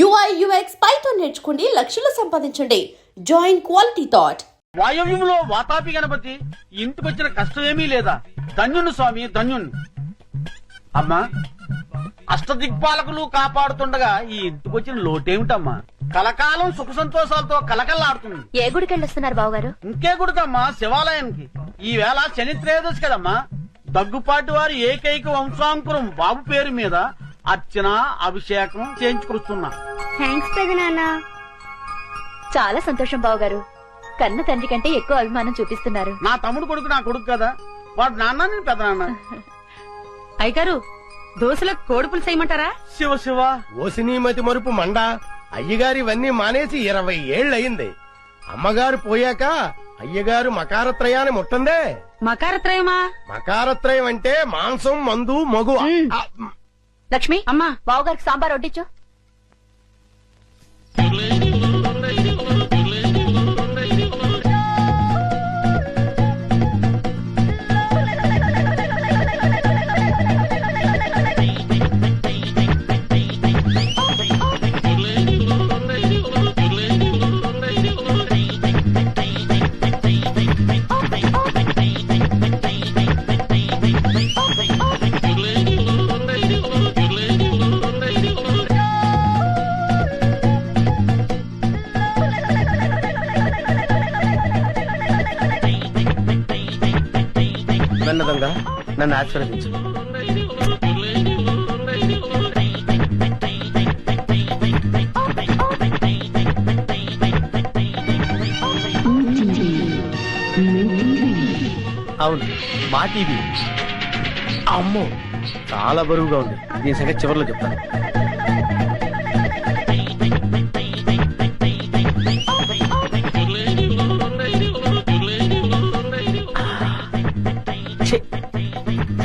UI UX Python నేర్చుకోండి, లక్షలు సంపాదించండి. Join quality thought. వాయవ్యంలో వాతాపి గణపతి ఇంటికొచ్చిన కష్టమేమీ లేదా? ధన్యుణ్ణి స్వామి, ధన్యుణ్ణి. అమ్మా, అష్టదిక్పాలకులు కాపాడుతుండగా ఈ ఇంటికొచ్చిన లోటేమిటమ్మా? కలకాలం సుఖ సంతోషాలతో కలకల్లాడుతుంది. ఏ గుడికి వెళ్ళొస్తున్నారు బావగారు? ఇంకే గుడికమ్మా? శివాలయానికి. ఈ వేళ శని త్రయోదశి కదమ్మా. దగ్గుపాటి వారి ఏకైక వంశాంకురం బాబు పేరు మీద అర్చన అభిషేకం చేయించుకొస్తున్నా. థ్యాంక్స్ పెదనాన్న. చాలా సంతోషం బావగారు. కన్న తండ్రి కంటే ఎక్కువ అభిమానం చూపిస్తున్నారు. నా తమ్ముడు కొడుకు నా కొడుకు కదా, వాడు నాన్న నేను పెద్ద నాన్న. అయ్యగారు, దోశలకు కోడి పులుసు చేయమంటారా? శివ శివ. ఓసినీమతి మరుపు మండ. అయ్యగారు ఇవన్నీ మానేసి 20 ఏళ్లయింది. అమ్మగారు పోయాక అయ్యగారు మకారత్రయాన్ని ముట్టందే. మకారత్రయమా? మకారత్రయం అంటే మాంసం, మందు, మగు. లక్ష్మి, అమ్మా, బావగారికి సాంబార్ వడ్డించు. వెన్నదంగా నన్ను ఆశీర్వదించు. అవును, మా టీవీ. అమ్మో, చాలా బరువుగా ఉంది. దీని సంగతి చివరిలో చెప్తాను.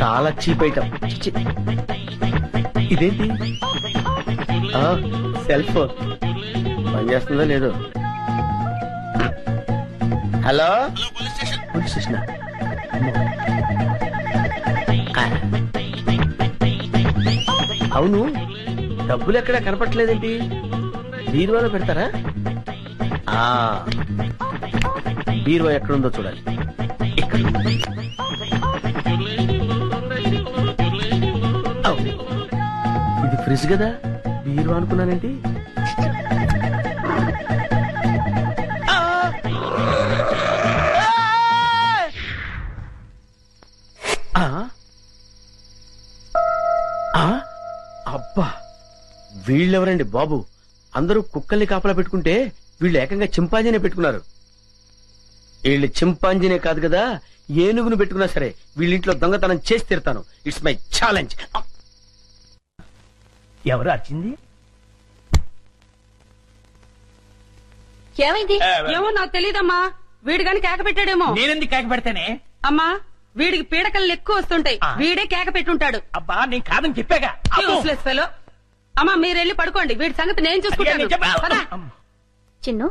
చాలా చీప్ ఐటమ్. ఇదేంటి? సెల్ ఫోన్ పనిచేస్తుందో లేదో. Hello, police station. అవును, డబ్బులు ఎక్కడా కనపట్లేదేంటి? బీరువాలో పెడతారా? బీరువా ఎక్కడుందో చూడాలి. ఇక్కడ. ఇది ఫ్రిడ్జ్ కదా, బీరువా అనుకున్నానేంటి? అబ్బా, వీళ్ళెవరండి బాబు? అందరూ కుక్కల్ని కాపలా పెట్టుకుంటే వీళ్ళు ఏకంగా చింపాంజీనే పెట్టుకున్నారు. వీళ్ళు చింపాంజీనే కాదు కదా, ఏనుగును పెట్టుకున్నా సరే వీళ్ళింట్లో దొంగతనం చేసి తీరుతాను. It's my challenge. ఎవరు అర్చింది? ఏమైంది? ఏమో నాకు తెలీదమ్మా. వీడు గాని కేక పెట్టాడేమో. నేనెందుకు కేక పెడతానే? అమ్మా, వీడికి పీడకలు ఎక్కువ వస్తుంటాయి. వీడే కేక పెట్టుంటాడు. అబ్బా, నేను కాదని చెప్పాగా. Useless fellow. అమ్మా, మీరెళ్ళి పడుకోండి. వీడి సంగతి నేను చూసుకుంటాను. పద. చిన్ను,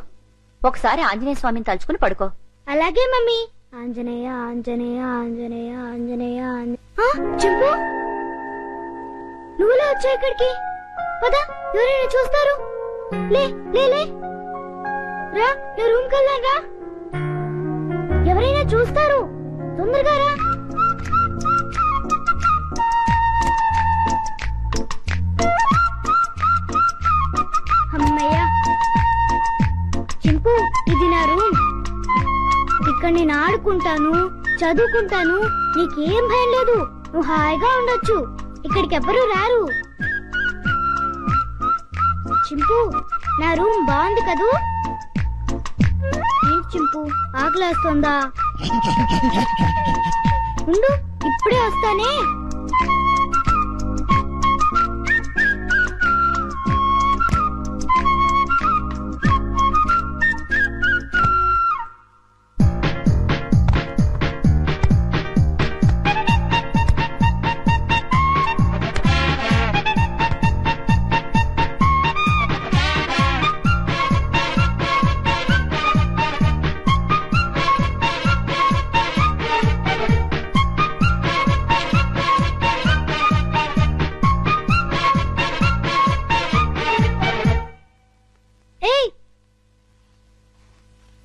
ఒకసారి ఆంజనేయ స్వామిని తలుచుకుని పడుకో. అలాగే మమ్మీ. ఆంజనేయ ఆంజనేయ ఆంజనేయ ఆంజనేయ. చెప్పు, నువ్వులా వచ్చా ఇక్కడికి? పద, ఎవరైనా చూస్తారు. లే లే లే, రా, నా రూమ్ కెళ్ళాను రా. ఎవరైనా చూస్తారు, తొందరగా రా. అమ్మయ్యా. చింపు, ఇది నా రూమ్. ఇక్కడ నేను ఆడుకుంటాను, చదువుకుంటాను. నీకేం భయం లేదు. నువ్వు హాయిగా ఉండొచ్చు. ఇక్కడికి ఎవ్వరూ రారు. చింపు, నా రూమ్ బాగుంది కదూ? ఏంటి చింపు, ఆకలేస్తుందా? ఉండు, ఇప్పుడే వస్తానే.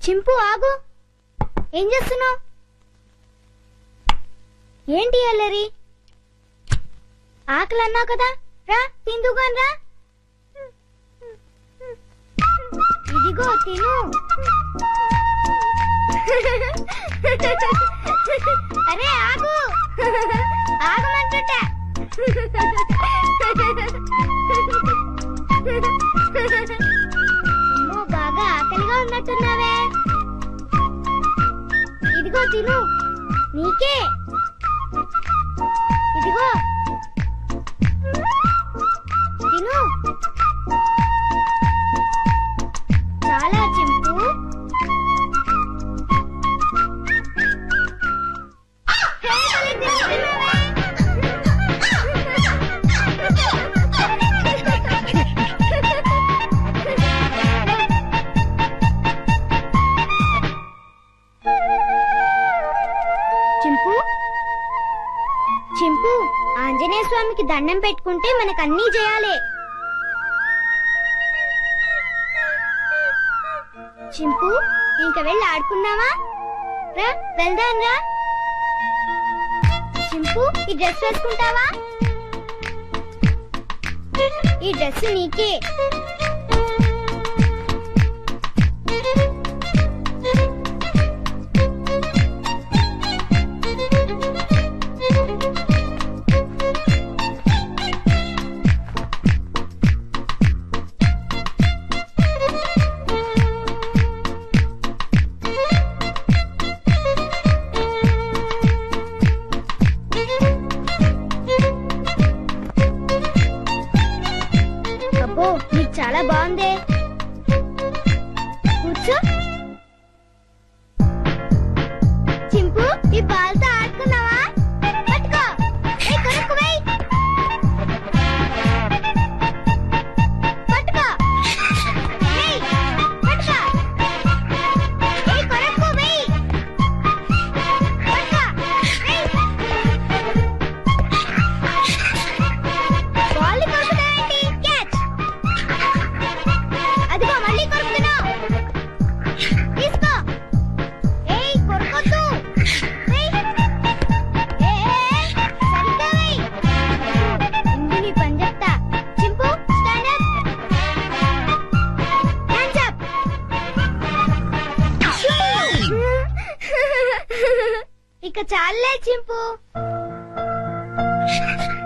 చింపు ఆగు. ఏం చేస్తున్నావు? ఏంటి అల్లరి? ఆకలి అన్నావు కదా, రా తిందుగాని రా. ఇదిగో తిను. అరే ఆగు, ఆగమంటుంట. అమ్మో, బాగా ఆకలిగా ఉన్నట్టున్నావే. ఇదిగో తిను, నీకే. ఇదిగో తిను. చాలా చింపు. చింపు, చింపు, ఆంజనేయ స్వామికి దండం పెట్టుకుంటే మనకన్నీ చేయాలి. చింపు, ఇంక వెళ్ళి ఆడుకున్నావా? రా వెళ్దాం రా. చింపు, ఈ డ్రెస్ వేసుకుంటావా? ఈ డ్రెస్ నీకే. అబ్బో, నీకు చాలా బాగుందే. కూర్చో. చింపు, ఈ బాల్తో ఆడుకున్నావా? పట్టుకో. ఏయ్, కొరకు వెయ్. పట్టుకో. ఏయ్, పట్టుకో. ఏయ్, కొరకు వెయ్. పట్టుకో. ఏయ్. బాల్ని కొరుకుతావేంటి? క్యాచ్. అదిగో మళ్ళీ కొరుకుతున్నావు. తీసుకో. ఏయ్, కొరకొద్దు. వెయ్. ఏయ్, సరిగ్గా వెయ్. ఇందు నీ పని చెప్తా. చింపు, స్టాండ్ అప్. Hands up. ఇక చాలే చింపు.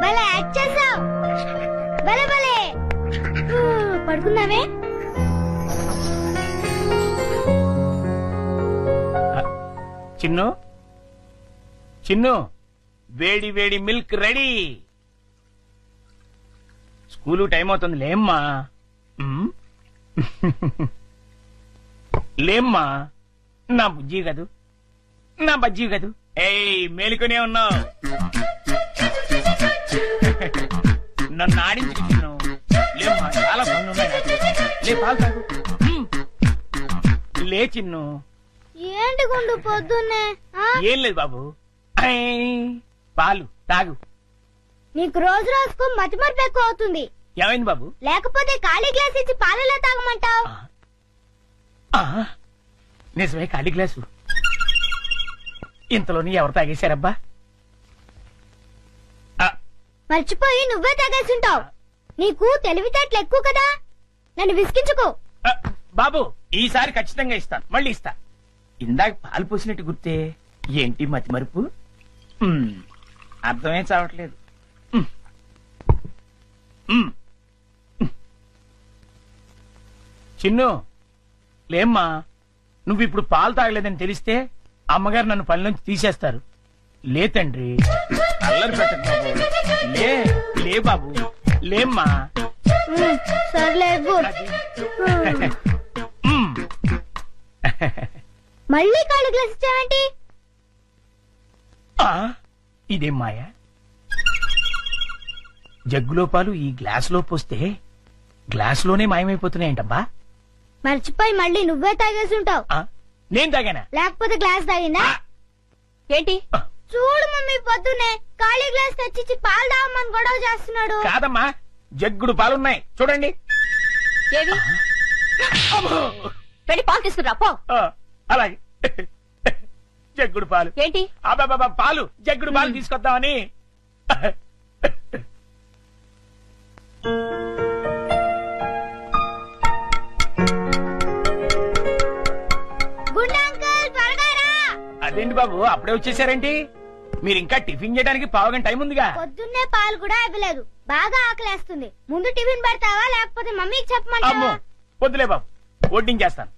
భలే యాక్ట్ చేసావు. భలే భలే. పడుకున్నావే? చిన్ను చిన్ను, వేడి వేడి మిల్క్ రెడీ. స్కూలు టైం అవుతుంది, లేమ్మా. ఉమ్. లేమ్మా, నా బుజ్జి కదూ, నా బజ్జీ కదూ. ఏయ్, మేలుకునే ఉన్నావు. నన్ను ఆడించుకు చిన్ను. లేమ్మా, చాలా పనులు ఉన్నాయి నాకు. లే, పాలు తాగు. ఉమ్. లే చిన్ను. ఏంటి గుండు పొద్దున్నే? ఆ? ఏం లేదు బాబు. ఐ, పాలు తాగు. నీకు రోజు రోజుకు మతిమరుపు ఎక్కువ అవుతుంది. ఏమైంది బాబు? లేకపోతే ఖాళీ గ్లాస్ ఇచ్చి పాలలో తాగమంటావు. ఆ, నిజమే, ఖాళీ గ్లాసు. ఇంతలోని ఎవరు తాగేశారబ్బా? మర్చిపోయి నువ్వే తాగేసుంటావు. నీకు తెలివితేటలు ఎక్కువ కదా, నన్ను విసిగించుకో. బాబు, ఈసారి ఖచ్చితంగా ఇస్తాను, మళ్ళీ ఇస్తా. ఇందాక పాలు పోసినట్టు గుర్తే. ఏంటి మతి మరుపు? అర్థమే చావట్లేదు. ఉమ్. ఉమ్. చిన్ను, లేమ్మా. నువ్వు ఇప్పుడు పాలు తాగలేదని తెలిస్తే అమ్మగారు నన్ను పని నుంచి తీసేస్తారు. లే తండ్రి, అల్లరి పెట్టకు బాబు. లే, లే బాబు, లేమ్మా. సర్లే, గుడ్. అది. ఉమ్. మళ్ళీ ఖాళీ గ్లాస్ ఇచ్చావేంటి? ఆ, ఇదేం మాయా? జగ్గులో పాలు ఈ గ్లాసులో పోస్తే గ్లాసులోనే మాయమైపోతున్నాయంటబ్బా. మర్చిపోయి మళ్ళీ నువ్వే తాగేసుంటావు. ఆ, నేను తాగానా? లేకపోతే గ్లాస్ తాగిందా? ఏంటి? చూడు మమ్మీ, పొద్దునే ఖాళీ గ్లాస్ తెచ్చిచ్చి పాలు తాగమని గొడవ చేస్తున్నాడు. కాదమ్మా, జగ్గుడు పాలున్నాయి చూడండి. ఏవి? వెళ్ళి పాలు తీసుకురా పో. ఆ, అలాగే జగ్గుడు పాలు. ఏంటి అబ్బబ్బబ్బ, పాలు జగ్గుడు పాలు తీసుకొద్దామని. గుండా అంకుల్ త్వరగా రా. అదేంటి బాబు అప్పుడే వచ్చేసారేంటి? మీరు ఇంకా టిఫిన్ చేయడానికి పావుగంట టైం ఉందిగా. పొద్దున్నే పాలు కూడా ఇవ్వలేదు. బాగా ఆకలేస్తుంది. ముందు టిఫిన్ పెడతావా లేకపోతే మమ్మీకి అమ్మో చెప్పమంటావా? వద్దులే బాబు, వడ్డించేస్తాను.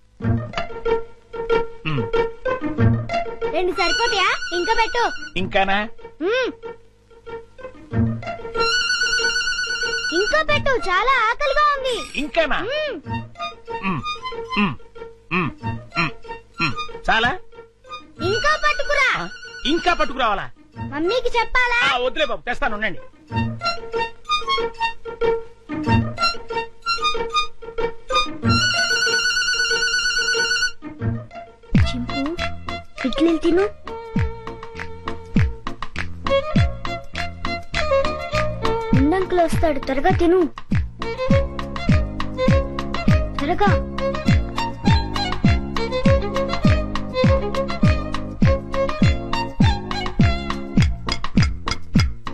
ఉమ్, 2 సరిపోతాయా? ఇంకా పెట్టు. ఇంకానా? మ్మ్. ఇంకా పెట్టు, చాలా ఆకలిగా ఉంది. ఇంకానా? మ్మ్. ఉమ్, ఉమ్, ఉమ్, ఉమ్, ఉమ్. చాలా? ఇంకా పట్టుకురా. ఆ, ఇంకా పట్టుకురావాలా? మమ్మీకి చెప్పాలా? వద్దులే బాబు, తెస్తాను ఉండండి. చింపు ఇడ్లీలు తిను. ఉండంకులు వస్తాడు, త్వరగా తిను. త్వరగా.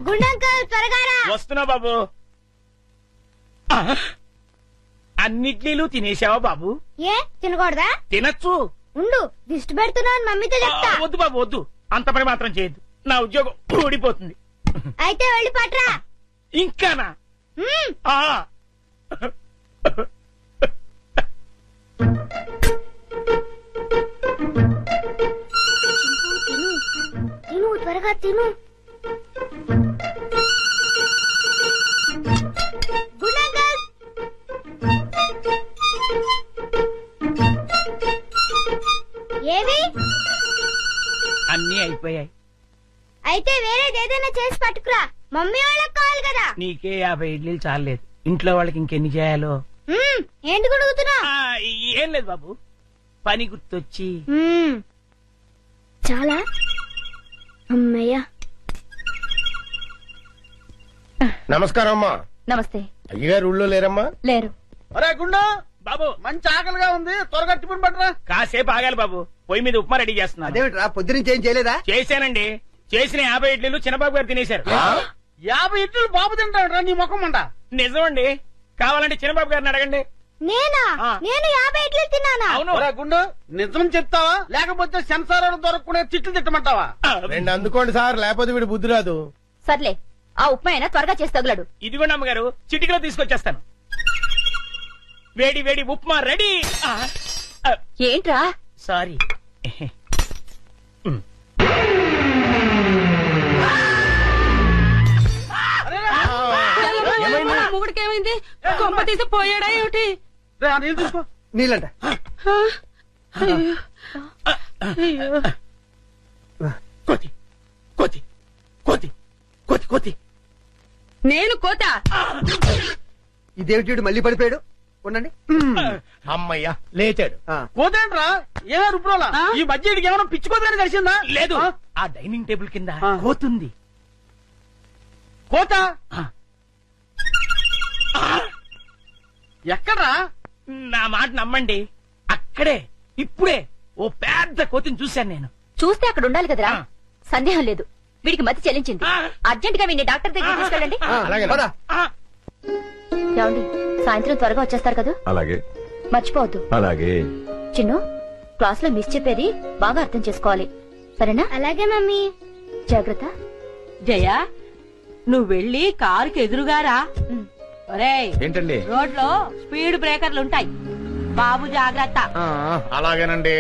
గుండంకుల్ త్వరగా రా. వస్తున్నా బాబు. ఆ, అన్నిట్లీలు తినేసావా బాబు? ఏ తినకూడదా? తినచ్చు. ఉండు, దిష్టి పెడుతున్నావు మమ్మీతో చెప్తా. వద్దు బాబు వద్దు, అంత పని మాత్రం చేయొద్దు. నా ఉద్యోగం ఊడిపోతుంది. అయితే వెళ్ళి పట్రా. ఇంకానా? మ్మ్. ఆ. తిను తిను, త్వరగా తిను. Good uncle. ఏవి? అన్నీ అయిపోయాయి. అయితే వేరేది ఏదైనా చేసి పట్టుకురా. మమ్మీ వాళ్ళకి కావాలి కదా. నీకే 50 ఇడ్లీలు చాలేదు, ఇంట్లో వాళ్ళకి ఇంకెన్ని చేయాలో. మ్మ్. ఏంటి కొడుకుతున్నా? ఆ, ఏం లేదు బాబు, పని గుర్తొచ్చి. చాలా అమ్మయ్యా. నమస్కారం అమ్మా. నమస్తే. అయ్యగారు ఊళ్ళో లేరమ్మా? లేరు. అరే గుండు, బాబు మంచి ఆకలిగా ఉంది, త్వరగా టిఫిన్ పట్టరా. కాసేపు ఆగాలి బాబు, పొయ్యి మీద ఉప్మా రెడీ చేస్తున్నా. అదేమిట్రా పొద్దునుంచి ఏం చేయలేదా? చేశానండి, చేసిన 50 ఇడ్లీలు చిన్నబాబు గారు తినేశారు. 50 ఇడ్లీలు బాబు తింటాడు నీ ముఖం అంట. నిజమండి, కావాలంటే చిన్నబాబు గారిని అడగండి. నేనా? ఆ. నేను 50 ఇడ్లీలు తిన్నానా? అవును. ఒరే గుండు, నిజం చెప్తావా లేకపోతే సెన్సార్ దొరకకుండా తిట్లు తిట్టమంటావా? రెండు అందుకోండి సార్, లేకపోతే వీడు బుద్ధి రాదు. సర్లే, ఆ ఉప్మా అయినా త్వరగా చేసి తగులడు. ఇదిగోండి అమ్మగారు, చిటికలో తీసుకొచ్చేస్తాను. వేడి వేడి ఉప్మా రెడీ. ఏంట్రా? సారీ. మొగుడికి ఏమైంది? కొంప తీసి పోయాడా ఏమిటి? రే, ఆ నీళ్ళు తీసుకో. నీళ్ళంట. కోతి కోతి కోతి కోతి కోతి. నేను కోత. ఇదేమిటి మళ్ళీ పడిపోయాడు? ఉండండి. అమ్మయ్యా లేచాడు. పోతేంట్రా ఏమే రుబ్రోలా? ఈ మధ్య ఇడికి ఏమైనా పిచ్చుకోదని తెలిసిందా? లేదు, ఆ? ఆ డైనింగ్ టేబుల్ కింద ఆ. కోతుంది. కోత ఆ. ఎక్కడ్రా? నా మాట నమ్మండి, అక్కడే ఇప్పుడే ఓ పెద్ద కోతిని చూశాను నేను. చూస్తే అక్కడ ఉండాలి కదరా. ఆ. సందేహం లేదు, వీడికి మతి చెల్లించింది. ఆ. అర్జెంట్ గా వీడిని డాక్టర్ దగ్గర తీసుకెళ్ళండి. అలాగే. పద. ఆ, ఏమండి, సాయంత్రం త్వరగా వచ్చేస్తారు కదా, అలాగే మర్చిపోవద్దు. అలాగే. చిన్ను, క్లాస్ లో మిస్ చెప్పేది బాగా అర్థం చేసుకోవాలి, సరేనా? అలాగే మమ్మీ. జాగ్రత్త. జయ, నువ్వు వెళ్ళి కారుకి ఎదురుగారా. ఒరేయ్, ఏంటండి? రోడ్లో స్పీడ్ బ్రేకర్లు ఉంటాయి, బాబు జాగ్రత్త. అలాగేనండి.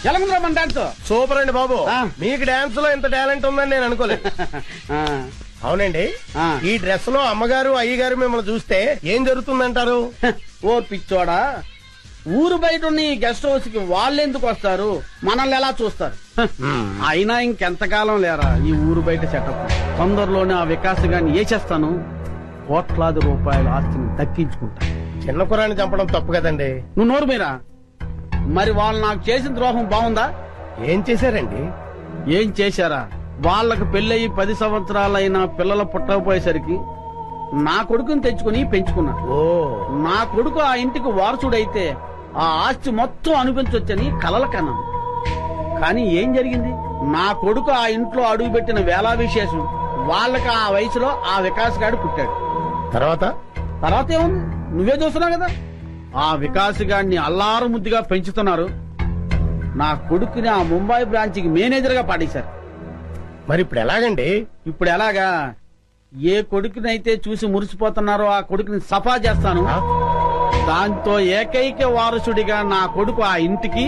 ఎలా ఉందిరా మన డాన్స్? సూపర్ అండి బాబు. ఆ. మీకు డాన్స్ లో ఇంత టాలెంట్ ఉందని నేను అనుకోలేదు. అవునండి, ఆ. ఈ డ్రెస్ లో అమ్మగారు అయ్యగారు మిమ్మల్ని చూస్తే ఏం జరుగుతుందంటారు? ఓ పిచ్చోడా, ఊరు బయట ఉన్న ఈ గెస్ట్ హౌస్ కి వాళ్ళెందుకు వస్తారు, మనల్ని ఎలా చూస్తారు? అయినా ఇంకెంతకాలం లేరా ఈ ఊరు బయట సెటప్. తొందరలోనే ఆ వికాస్ గాని ఏ చేస్తాను. కోట్లాది రూపాయల ఆస్తిని దక్కించుకుంటా. చిన్న కురాన్ని చంపడం తప్పు కదండి. నువ్వు నోరు మీరా. మరి వాళ్ళు నాకు చేసిన ద్రోహం బాగుందా? ఏం చేశారండి? ఏం చేశారా? వాళ్ళకు పెళ్ళయి 10 సంవత్సరాలైనా పిల్లలు పుట్టకపోయేసరికి నా కొడుకుని తెచ్చుకుని పెంచుకున్నా. ఓ, నా కొడుకు ఆ ఇంటికి వారసుడైతే ఆ ఆస్తి మొత్తం అనిపించొచ్చని కలల కన్నాను. కానీ ఏం జరిగింది? నా కొడుకు ఆ ఇంట్లో అడుగుపెట్టిన వేళా విశేషం వాళ్ళకి ఆ వయసులో ఆ వికాస్ గాడు పుట్టాడు. తర్వాత ఏముంది? నువ్వే చూస్తున్నావు కదా. ఆ వికాస్ గాడిని అల్లారు ముద్దుగా పెంచుతున్నారు. నా కొడుకుని ఆ ముంబై బ్రాంచ్కి మేనేజర్ గా పాడేశారు. మరి ఇప్పుడు ఎలాగండి? ఇప్పుడు ఎలాగా? ఏ కొడుకునైతే చూసి మురిసిపోతున్నారో ఆ కొడుకుని సఫా చేస్తాను. దాంతో ఏకైక వారసుడిగా నా కొడుకు ఆ ఇంటికి,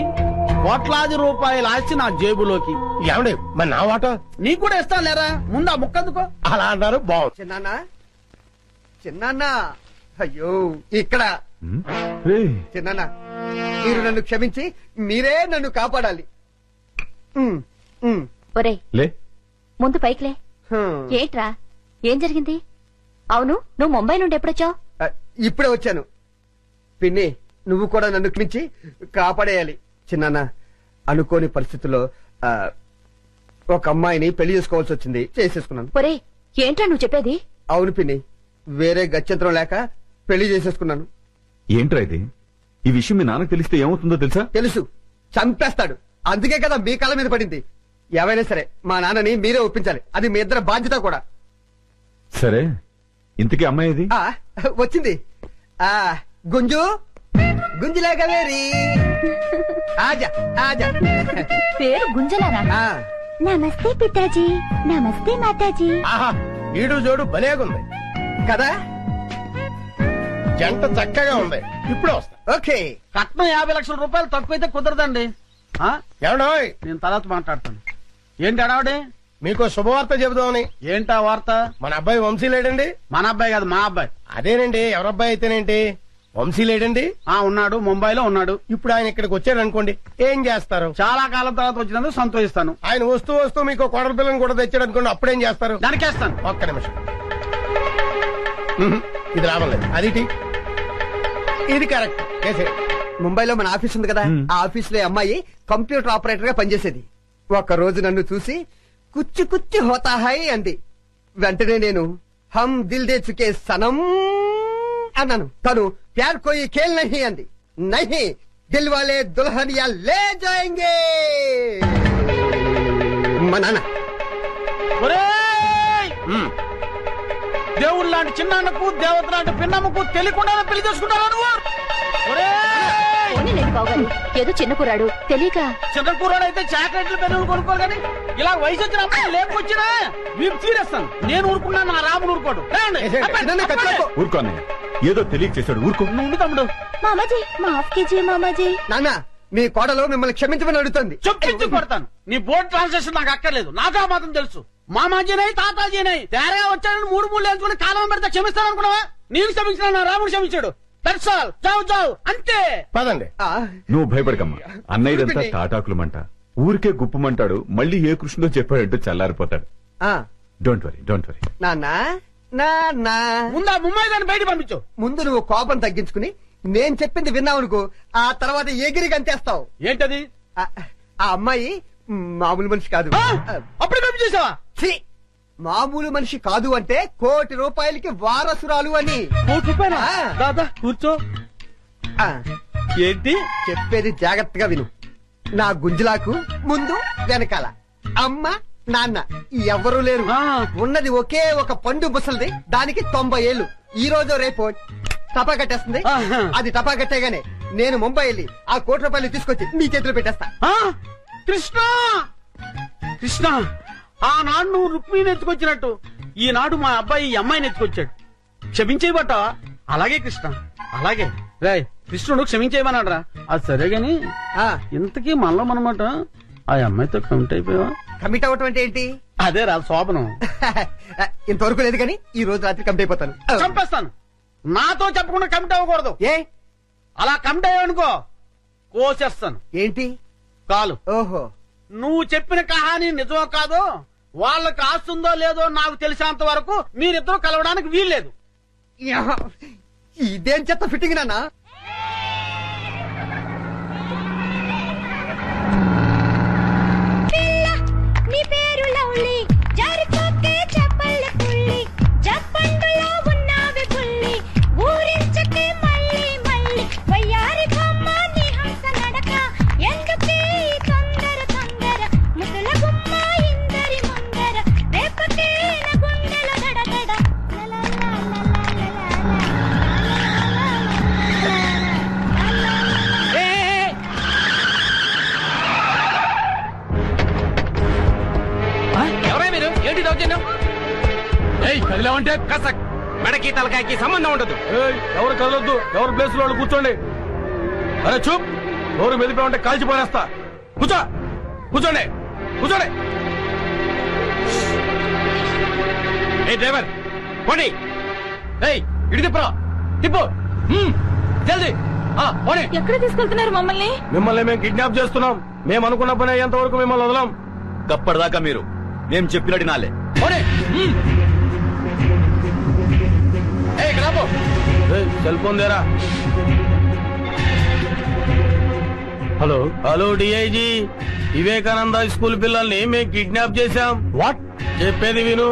కోట్లాది రూపాయల ఆస్తి నా జేబులోకి. ఏమండి మరి నా వాటా? నీకు కూడా ఇస్తాను లేరా, ముందు ఆ ముక్కందుకో. అలా అన్నారు, బాగుంది. చిన్నాన్న అయ్యో ఇక్కడ చిన్నాన్న, మీరు నన్ను క్షమించి మీరే నన్ను కాపాడాలి. ఒరే లే ముందు పైకిలే. ఏంట్రా, ఏం జరిగింది? అవును, నువ్వు ముంబై నుండి ఎప్పుడొచ్చావు? ఇప్పుడే వచ్చాను. పిన్ని, నువ్వు కూడా నన్ను క్షమించి కాపాడేయాలి. చిన్నాన్న, అనుకోని పరిస్థితుల్లో ఒక అమ్మాయిని పెళ్లి చేసుకోవాల్సి వచ్చింది, చేసేసుకున్నాను. ఒరే ఏంట్రా నువ్వు చెప్పేది? అవును పిన్ని, వేరే గత్యంతరం లేక పెళ్లి చేసేసుకున్నాను. ఏంట్రా ఇది? ఈ విషయం మీ నాన్నకు తెలిస్తే ఏమవుతుందో తెలుసా? తెలుసు, చంపేస్తాడు. అందుకే కదా మీ కాళ్ళ మీద పడింది. ఎవరైనా సరే మా నాన్నని మీరే ఒప్పించాలి. అది మీ ఇద్దరు బాధ్యత కూడా. సరే, ఇంతకీ అమ్మాయి ఇది? వచ్చింది. గుంజు గుంజులాగా వేరి ఆజా ఆజా. పేరు గుంజలానా? నమస్తే పితాజీ, నమస్తే మాతాజీ. ఆహా, ఈడు జోడు భలేగుంది కదా. జంట చక్కగా ఉంది. ఇప్పుడు వస్తా. ఓకే. కట్నం 50 లక్షల రూపాయలు తక్కువైతే కుదరదండి. ఏమండోయ్, నేను తర్వాత మాట్లాడతాను. ఏంటి అడావుడి? మీకు శుభవార్త చెబుదామని. ఏంటా వార్త? మన అబ్బాయి వంశీ లేడండి. మన అబ్బాయి కాదు, మా అబ్బాయి. అదేనండి, ఎవరబ్బాయి అయితేనేంటి, వంశీ లేడండి. ఉన్నాడు, ముంబైలో ఉన్నాడు. ఇప్పుడు ఆయన ఇక్కడికి వచ్చాడు అనుకోండి, ఏం చేస్తారు? చాలా కాలం తర్వాత వచ్చినందుకు సంతోషిస్తాను. ఆయన వస్తూ వస్తూ మీకు కోడల పిల్లని కూడా తెచ్చాడు అనుకోండి, అప్పుడేం చేస్తారు? దానికేస్తాను. ఒక్క నిమిషం. ఇది రావలేదు. అది ఇది కరెక్ట్. ముంబైలో మన ఆఫీస్ ఉంది కదా, ఆ ఆఫీస్ లో అమ్మాయి కంప్యూటర్ ఆపరేటర్ గా పనిచేసేది. ఒక రోజు నన్ను చూసి కుచ్చి కుచ్చి హోతా హై అంది. వెంటనే నేను హమ్ దిల్ దే చుకే సనం అన్నాను. తను ప్యార్ కోయి ఖేల్ నహీ అంది. నహీ, దిల్ వాలే దుల్హనియా లే జాయేంగే. మా నాన్న. దేవుడు లాంటి చిన్నాన్నకు, దేవత లాంటి పిన్నమ్మకు తెలియకుండానే పెళ్లి చేసుకుంటారా నువ్వు? పోనీలేండి బావగారు, ఏదో చిన్న కురాడు తెలియక. చిన్న కూరాడు అయితే చాక్లెట్లు పెన్నులు కొనుక్కోరు కానీ ఇలా వయసు వచ్చిన అమ్మాయి లేకొచ్చినా మీరు తీరేస్తాను. నేను ఊరుకున్నా, నా రాముడు ఊరుకోడు. ఊరుకోనే, ఏదో తెలియక చేశాడు, ఊరుకో. నువ్వు తమ్ముడు. మామాజీ, మాఫ్ కీజియే మామాజీ. నాన్న, మీ కోడలు మిమ్మల్ని క్షమించమని అడుగుతుంది. చొప్పించి కొడతాను. నీ బోర్డు ట్రాన్సాక్షన్ నాకు అక్కర్లేదు. నాకు ఆ మాత్రం తెలుసు. మామాజీనై తాతాజీనై తేరగా వచ్చాడని 3 వేసుకుని కాలం పెడితే క్షమిస్తాను అనుకున్నావా? నేను క్షమించిన నా రాముడు క్షమించాడు. దర్శాల్ జావు జావు అంతే. పదండి. నువ్వు భయపడకమ్మా. అన్నయ్యదంతా తాటాకులమంట, ఊరికే గుప్పమంటాడు. మళ్ళీ ఏ కృష్ణుడో చెప్పాడంటూ చల్లారిపోతాడు. Don't worry, don't worry. నాన్న, ముందు ముంబై దాన్ని బయట పంపించు. ముందు నువ్వు కోపం తగ్గించుకుని నేను చెప్పింది విన్నావనుకో, ఆ తర్వాత ఎగిరి గంతేస్తావు. ఏంటది? ఆ అమ్మాయి మామూలు మనిషి కాదు. అప్పుడు పంపించేసావా? మామూలు మనిషి కాదు అంటే ₹1 కోటి వారసురాలు అని. ₹1 కోటి? దాదా కూర్చో. ఏంటి చెప్పేది? జాగ్రత్తగా విను. నా గుంజులాకు ముందు వెనకాల అమ్మ నాన్న ఎవరూ లేరు. ఉన్నది ఒకే ఒక పండు ముసలిది, దానికి 90 ఏళ్లు. ఈ రోజు రేపు టపా కట్టేస్తుంది. అది టపా కట్టేగానే నేను ముంబై వెళ్ళి ఆ ₹1 కోటి తీసుకొచ్చి నీ చేతిలో పెట్టేస్తా. కృష్ణ, కృష్ణ, ఆనాడు నువ్వు రుక్మిణిని ఎత్తుకొచ్చినట్టు ఈనాడు మా అబ్బాయి ఈ అమ్మాయిని ఎత్తుకొచ్చాడు. క్షమించేయబట్ట. అలాగే కృష్ణ, అలాగే. రాయ్, కృష్ణుడు క్షమించేయమన్నాడు రా. అది సరే గాని ఇంతకీ మనలో మనమాట ఆ అమ్మాయితో కమిట్ అయిపోయావా? కమిట్ అవటం అంటే ఏంటి? అదే రా శోభనం. ఇంతవరకు లేదు కానీ ఈ రోజు రాత్రి కమిట్ అయిపోతాను. చంపేస్తాను. నాతో చెప్పకుండా కమిట్ అవ్వకూడదు. ఏ? అలా కమిట్ అయ్యావనుకో కోసేస్తాను. ఏంటి? కాలు. ఓహో, నువ్వు చెప్పిన కహాని నిజమో కాదో, వాళ్ళకి ఆస్తుందో లేదో నాకు తెలిసినంత వరకు మీరిద్దరూ కలవడానికి వీల్లేదు. ఇదేం చెత్త ఫిట్టింగ్ నాన్న. నీ పేరు లవ్లీ జారిపోకే చెప్పల్ల పుల్లి జప్పండులో ఉన్నావి పుల్లి ఊరించకే మళ్ళీ మళ్ళీ వయ్యారి బొమ్మ నీ హంస నడక ఎందుకే ఈ తొందర తొందర ముసల గుమ్మ ఇందరి ముందర రేపకే నా గుండెల దడదడ ఎవరా మీరు? ఏంటి దౌర్జన్యం? కదిలామంటే కసక్ మెడకి తలకాయకి సంబంధం ఉండదు. ఎవరు కదలొద్దు, ఎవరు ప్లేస్ లో కూర్చోండి. అరే చూప్, ఎవరు మెదిపోయి కాల్చిపోనేస్తా. కూర్చోండి. ఏ డ్రైవర్ పోనీ, ఇడి తిప్పు జల్దీ. పోనీ. ఎక్కడ తీసుకెళ్తున్నారు మమ్మల్ని? మిమ్మల్ని మేము కిడ్నాప్ చేస్తున్నాం. మేము అనుకున్న పని అయ్యేంత వరకు మిమ్మల్ని వదలం. గప్పటిదాకా మీరు మేము చెప్పినట్టు నాలే. సెల్ ఫోన్ దేరా. హలో డిఐజీ, వివేకానంద స్కూల్ పిల్లల్ని మేము కిడ్నాప్ చేశాం. వాట్? చెప్పేది విను.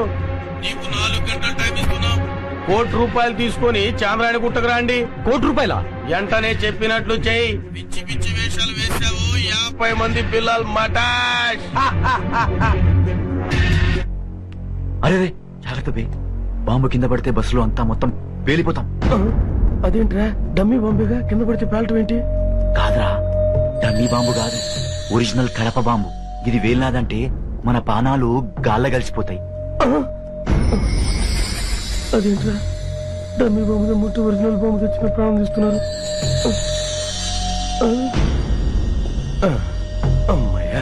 నీకు 4 గంటలు టైం ఇస్తున్నాం. ₹1,00,000 తీసుకొని చాంద్రాయణ గుట్టకు రండి. ₹1,00,000? వెంటనే చెప్పినట్లు చెయ్యి. పిచ్చి పిచ్చి వేషాలు వేశావు. 50 మంది పిల్లలు మటాష్. అరే జాగ్రత్త బే, బాంబు కింద పడితే బస్సులో అంతా మొత్తం పేలిపోతాం. అదేంట్రా, డమ్మీ బాంబేగా, కింద పడితే పేలటం ఏంటి? కాదురా, డమ్మీ బాంబు కాదు, ఒరిజినల్ కడప బాంబు. ఇది వేలినాదంటే మన పానాలు గాల్ల కలిసిపోతాయి. అదేంట్రా, డమ్మీ బాంబు ముట్టి ఒరిజినల్ బాంబు తెచ్చిన ప్రాణం తీస్తున్నారు. అమ్మయ్యా.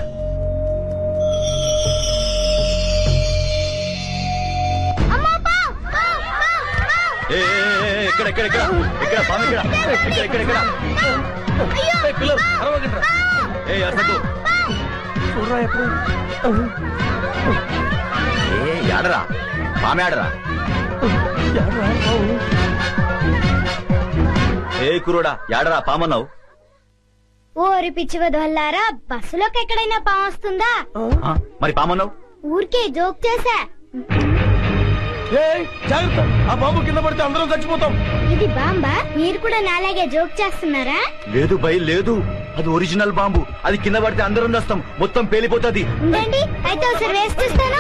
పిల్లలు అరవకండ్రా. చూడరా ఎప్పుడు ఆడరా పామె ఆడరా. ఏ కురోడా యాడరా పామన్నావు? ఓరి పిచ్చి వదల్లారా, బస్సులోకి ఎక్కడైనా పాము వస్తుందా? మరి పామన్నావు? ఊరికే జోక్ చేశా. జాగ్రత్త, ఆ బాంబు కింద పడితే అందరం చచ్చిపోతాం. ఇది బాంబా? మీరు కూడా నాలాగే జోక్ చేస్తున్నారా? లేదు భయ్ లేదు, అది ఒరిజినల్ బాంబు. అది కింద పడితే అందరం చేస్తాం, మొత్తం పేలిపోతుంది. ఉండండి, అయితే ఒకసారి వేసేస్తాను.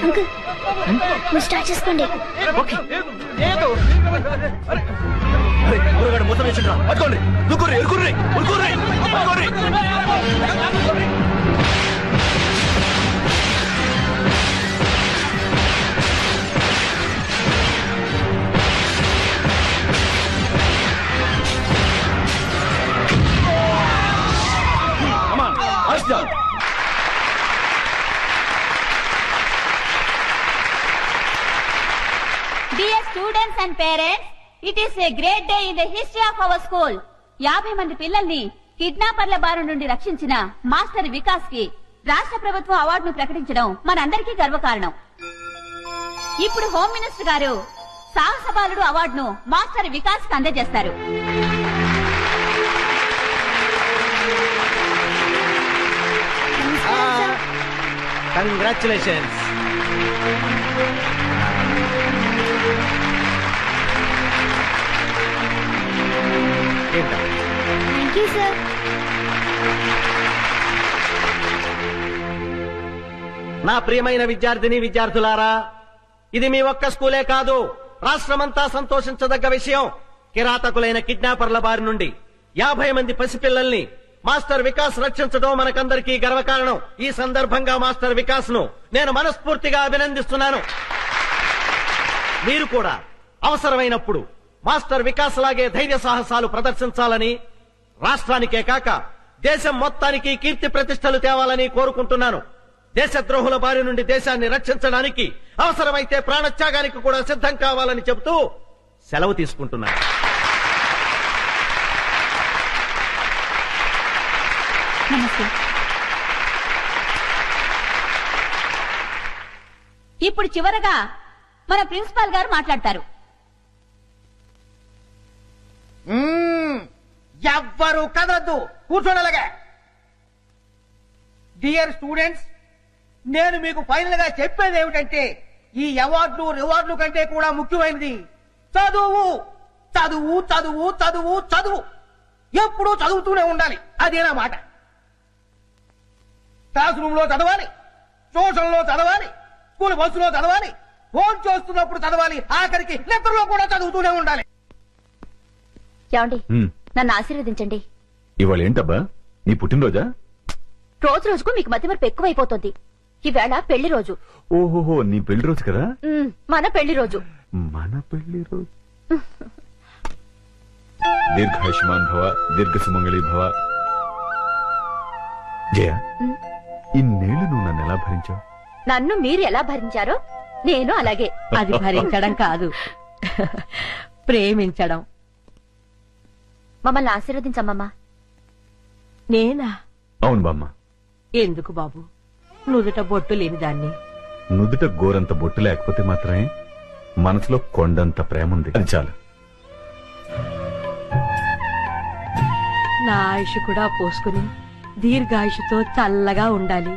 అంకుల్, స్టార్ట్ చేసుకోండి. మొత్తం వేసిండ్రా, పట్టుకోండి. దుక్కుర్రి, ఎరుకుర్రి, ఉరుకుర్రి, పట్టుకోండి. Dear students and parents, it is a great day in the history of our school. 50 మంది పిల్లల్ని కిడ్నాపర్ల బారి నుండి రక్షించిన మాస్టర్ వికాస్ కి రాష్ట్ర ప్రభుత్వం అవార్డును ప్రకటించడం మనందరికీ గర్వకారణం. ఇప్పుడు హోమ్ మినిస్టర్ గారు సాహస బాలుడు అవార్డును మాస్టర్ వికాస్ కి అందజేస్తారు. కంగ్రాచులేషన్స్. Thank you sir. నా ప్రియమైన విద్యార్థులారా, ఇది మీ ఒక్క స్కూలే కాదు, రాష్ట్రమంతా సంతోషించదగ్గ విషయం. కిరాతకులైన కిడ్నాపర్ల బారి నుండి 50 మంది పసిపిల్లల్ని మాస్టర్ వికాస్ రక్షించడం మనకందరికీ గర్వకారణం. ఈ సందర్భంగా మాస్టర్ వికాస్ ను నేను మనస్ఫూర్తిగా అభినందిస్తున్నాను. మీరు కూడా అవసరమైనప్పుడు మాస్టర్ వికాస్ లాగే ధైర్య సాహసాలు ప్రదర్శించాలని, రాష్ట్రానికే కాక దేశం మొత్తానికి కీర్తి ప్రతిష్టలు తేవాలని కోరుకుంటున్నాను. దేశద్రోహుల బారి నుండి దేశాన్ని రక్షించడానికి అవసరమైతే ప్రాణత్యాగానికి కూడా సిద్ధం కావాలని చెబుతూ సెలవు తీసుకుంటున్నాను. నమస్తే. ఇప్పుడు చివరగా మన ప్రిన్సిపాల్ గారు మాట్లాడతారు. ఎవ్వరు కదలద్దు, కూర్చోనలాగా. డియర్ స్టూడెంట్స్, నేను మీకు ఫైనల్ గా చెప్పేది ఏమిటంటే, ఈ అవార్డులు రివార్డులు కంటే కూడా ముఖ్యమైనది చదువు. చదువు చదువు చదువు చదువు, ఎప్పుడూ చదువుతూనే ఉండాలి. అదేనా మాట. క్లాస్ రూమ్ లో చదవాలి, ట్యూషన్ లో చదవాలి, స్కూల్ బస్సులో చదవాలి, ఫోన్ చేస్తున్నప్పుడు చదవాలి, ఆఖరికి నిద్రలో కూడా చదువుతూనే ఉండాలి. ఏమండి, నన్ను ఆశీర్వదించండి. ఇవాళ ఏంటబ్బా, నీ పుట్టినరోజా? రోజు రోజుకు మీకు మతిమరుపు ఎక్కువైపోతుంది. ఈవేళ పెళ్లి రోజు. ఓహోహో, నీ పెళ్లి రోజు కదా. మన పెళ్లి రోజు. మన పెళ్లి రోజు. దీర్ఘాయుష్మాన్ భవ, దీర్ఘ సుమంగళి భవ. జయ, ఇన్నేళ్లు నువ్వు నన్ను ఎలా భరించావు? నన్ను మీరు ఎలా భరించారో నేను అలాగే. అది భరించడం కాదు, ప్రేమించడం. మమ్మల్ని ఆశీర్వదించమ్మా. నేనా? అవును బామ్మ. ఎందుకు బాబు, నుదుట బొట్టు లేని దాన్ని. నుదుట గోరంత బొట్టు లేకపోతే మాత్రమే మనసులో కొండంత ప్రేమ ఉంది, అది చాలు. నా ఆయుష్ కూడా పోసుకుని దీర్ఘాయుషుతో చల్లగా ఉండాలి.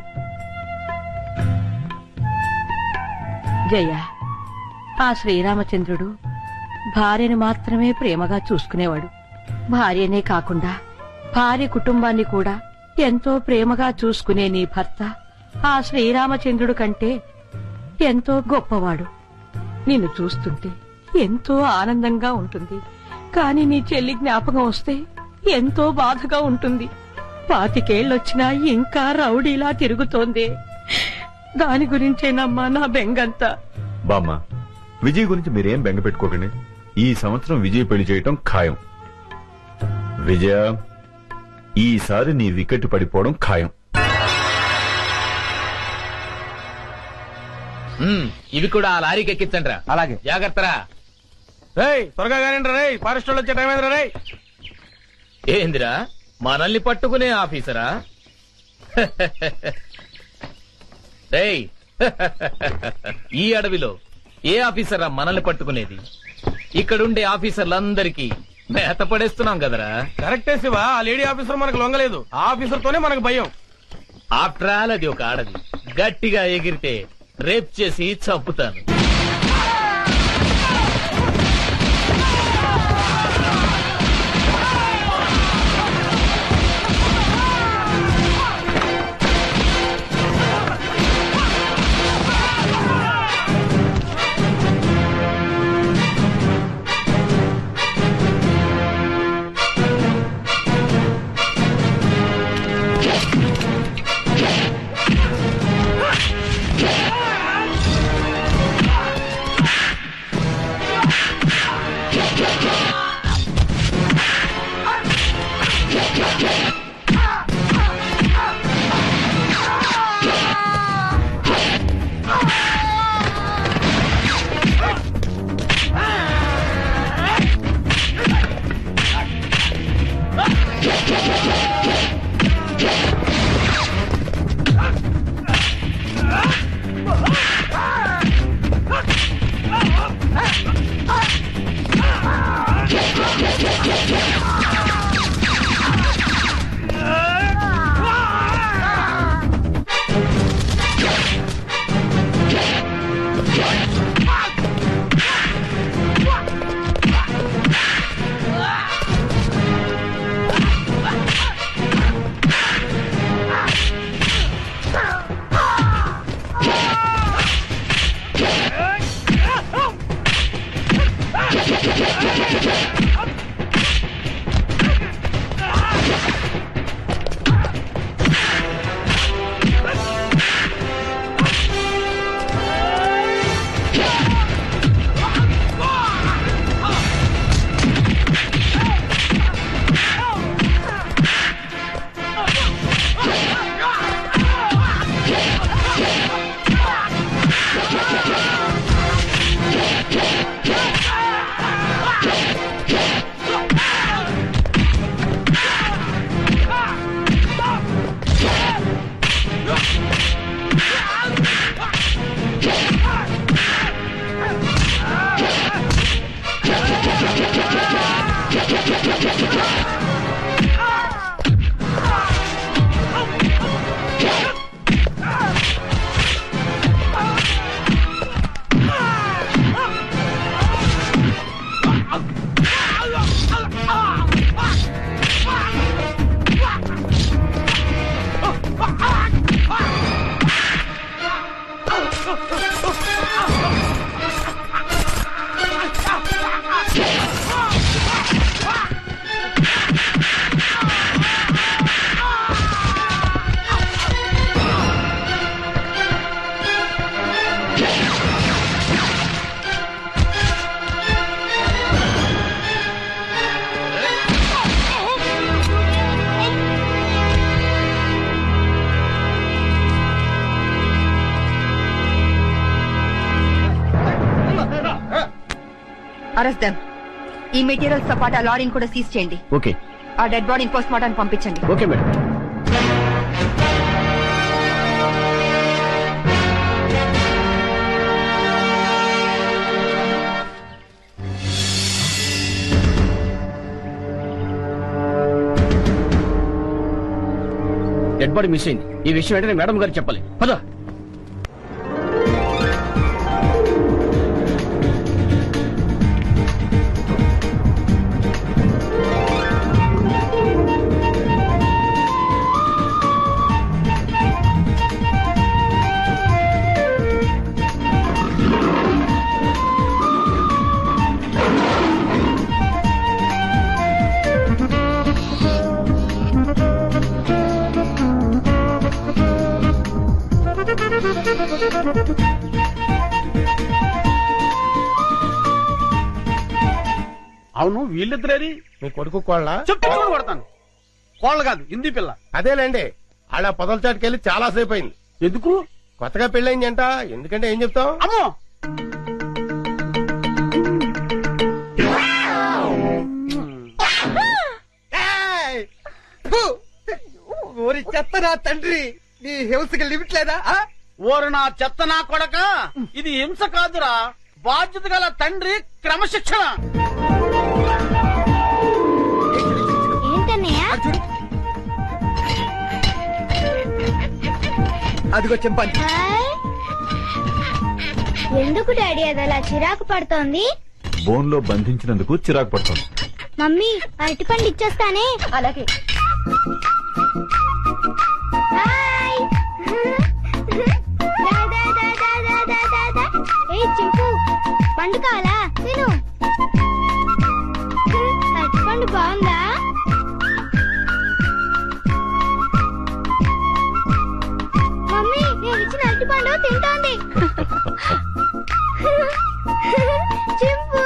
జయ, ఆ శ్రీరామచంద్రుడు భార్యను మాత్రమే ప్రేమగా చూసుకునేవాడు. భార్యనే కాకుండా భార్య కుటుంబాన్ని కూడా ఎంతో ప్రేమగా చూసుకునే నీ భర్త ఆ శ్రీరామచంద్రుడు కంటే ఎంతో గొప్పవాడు. నిన్ను చూస్తుంటే ఎంతో ఆనందంగా ఉంటుంది. కాని నీ చెల్లి జ్ఞాపకం వస్తే ఎంతో బాధగా ఉంటుంది. 25 ఏళ్ళొచ్చినా ఇంకా రౌడీలా తిరుగుతోంది. దాని గురించేనమ్మా నా బెంగంతా. బామ్మ, విజయ్ గురించి మీరేం బెంగ పెట్టుకోకండి. ఈ సంవత్సరం విజయ్ పెళ్లి చేయటం ఖాయం. విజయ, ఈసారి నీ వికెట్ పడిపోవడం ఖాయం. ఇవి కూడా ఆ లారీకి ఎక్కించండి. అలాగే. జాగ్రత్తరా. త్వరగా కానివ్వండి రేయ్, ఫారెస్ట్ వాళ్ళు వచ్చే టైం అయిందిరా రేయ్. ఏందిరా, మనల్ని పట్టుకునే ఆఫీసరా? రేయ్, ఈ అడవిలో ఏ ఆఫీసరా మనల్ని పట్టుకునేది? ఇక్కడుండే ఆఫీసర్లందరికీ మేత పడేస్తున్నాం కదరా. కరెక్టే శివ, ఆ లేడీ ఆఫీసర్ మనకు లొంగలేదు. ఆ ఆఫీసర్ తోనే మనకు భయం. ఆఫ్టర్ ఆల్ అది ఒక ఆడది. గట్టిగా ఎగిరితే రేప్ చేసి చంపుతాను. Arrest them. ఈ మెటీరియల్స్ తో పాటు ఆ లారీని కూడా సీజ్ చేయండి. ఓకే ఆ డెడ్ బాడీని పోస్ట్ మార్టం పంపించండి. Okay madam. Dead body miss అయింది. ఈ విషయం వెంటనే మేడం గారికి చెప్పాలి. పద. అవును వీళ్ళిద్దరేరి మీ కొడుకు కోళ్ళ చెప్తూ కొడతాను. కోళ్ళు కాదు, హిందీ పిల్ల. అదేలేండి. ఆడ పొదల చాటుకెళ్ళి చాలా సేపు అయింది. ఎందుకు? కొత్తగా పెళ్ళయిందంట. ఎందుకంటే ఏం చెప్తాం? అమ్మో, ఓరి చెత్త నా తండ్రి, నీ హింసకి లిమిట్ లేదా? ఓరు నా చెత్త నా కొడక, ఇది హింస కాదురా, బాధ్యత గల తండ్రి క్రమశిక్షణ. ఏంటన్నయ్య? అదిగో చింపాంజీ. హాయ్. ఎందుకు డాడీ అది అలా చిరాకు పడుతోంది? బోన్ లో బంధించినందుకు చిరాకు పడుతుంది. మమ్మీ అరటిపండు ఇచ్చేస్తానే. అలాగే. హాయ్. దా, దా, దా, దా, దా, దా, దా, దా. ఏయ్ చింపు, పండు కావాలా? తిను. అరటిపండు బాగుందా? మమ్మీ నేను ఇచ్చిన అరటిపండు తింటోంది. చింపు.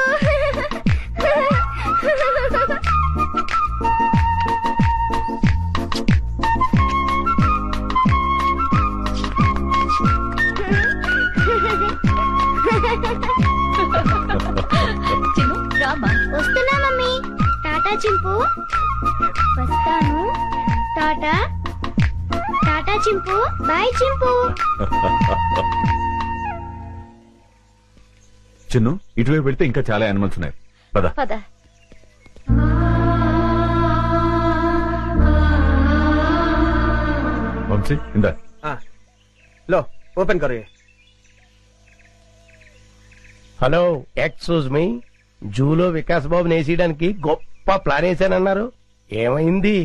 చిన్ను రామా. వస్తున్నా మమ్మీ. టాటా చింపు. వస్తాను. టాటా. టాటా చింపు. బాయ్ చింపు. చిన్ను, ఇటువైపు వెళ్తే ఇంకా చాలా యానిమల్స్ ఉన్నాయి. పద. పద. వంశీ ఇందా. లో ఓపెన్ కరో. Hello, excuse me. జూలో వికాస్ బాబు నేసేయడానికి గొప్ప ప్లాన్ వేసానన్నారు. ఏమైంది?